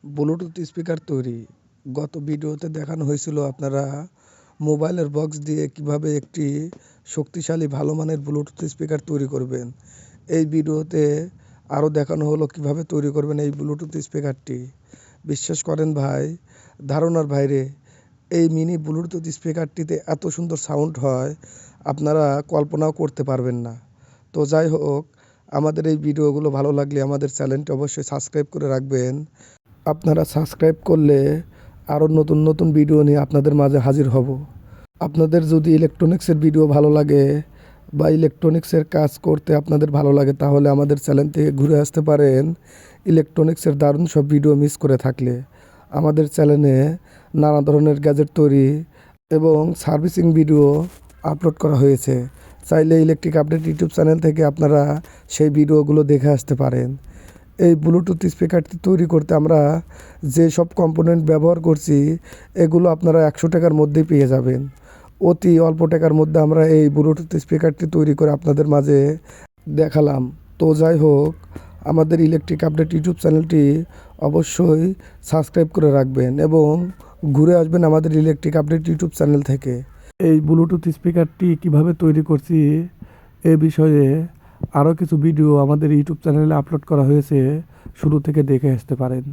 Bluetooth speaker তৈরি। গত ভিডিওতে দেখানো হয়েছিল আপনারা মোবাইলের বক্স দিয়ে কিভাবে একটি শক্তিশালী ভালো মানের ব্লুটুথ স্পিকার তৈরি করবেন। এই ভিডিওতে আরও দেখানো হলো কিভাবে তৈরি করবেন এই ব্লুটুথ স্পিকারটি। বিশ্বাস করেন ভাই, ধারণার বাইরে। এই মিনি ব্লুটুথ স্পিকারটিতে এত সুন্দর সাউন্ড হয় আপনারা কল্পনাও করতে পারবেন না। তো যাই হোক, আমাদের এই ভিডিওগুলো ভালো লাগলে আমাদের চ্যানেলটি অবশ্যই সাবস্ক্রাইব করে রাখবেন। আপনারা সাবস্ক্রাইব করলে আরও নতুন নতুন ভিডিও নিয়ে আপনাদের মাঝে হাজির হব। আপনাদের যদি ইলেকট্রনিক্সের ভিডিও ভালো লাগে বা ইলেকট্রনিক্সের কাজ করতে আপনাদের ভালো লাগে, তাহলে আমাদের চ্যানেল থেকে ঘুরে আসতে পারেন। ইলেকট্রনিক্সের দারুণ সব ভিডিও মিস করে থাকলে আমাদের চ্যানেলে নানা ধরনের গ্যাজেট তৈরি এবং সার্ভিসিং ভিডিও আপলোড করা হয়েছে। চাইলে ইলেকট্রিক আপডেট ইউটিউব চ্যানেল থেকে আপনারা সেই ভিডিওগুলো দেখে আসতে পারেন। এই ব্লুটুথ স্পিকারটি তৈরি করতে আমরা যে সব কম্পোনেন্ট ব্যবহার করছি এগুলো আপনারা 100 টাকার মধ্যেই পেয়ে যাবেন। অতি অল্প টাকার মধ্যে আমরা এই ব্লুটুথ স্পিকারটি তৈরি করে আপনাদের মাঝে দেখালাম। তো যাই হোক, আমাদের ইলেকট্রিক আপডেট ইউটিউব চ্যানেলটি অবশ্যই সাবস্ক্রাইব করে রাখবেন এবং ঘুরে আসবেন আমাদের ইলেকট্রিক আপডেট ইউটিউব চ্যানেল থেকে। এই ব্লুটুথ স্পিকারটি কিভাবে তৈরি করছি এ বিষয়ে আরও কিছু ভিডিও আমাদের ইউটিউব চ্যানেলে আপলোড করা হয়েছে, শুরু থেকে দেখে আসতে পারেন।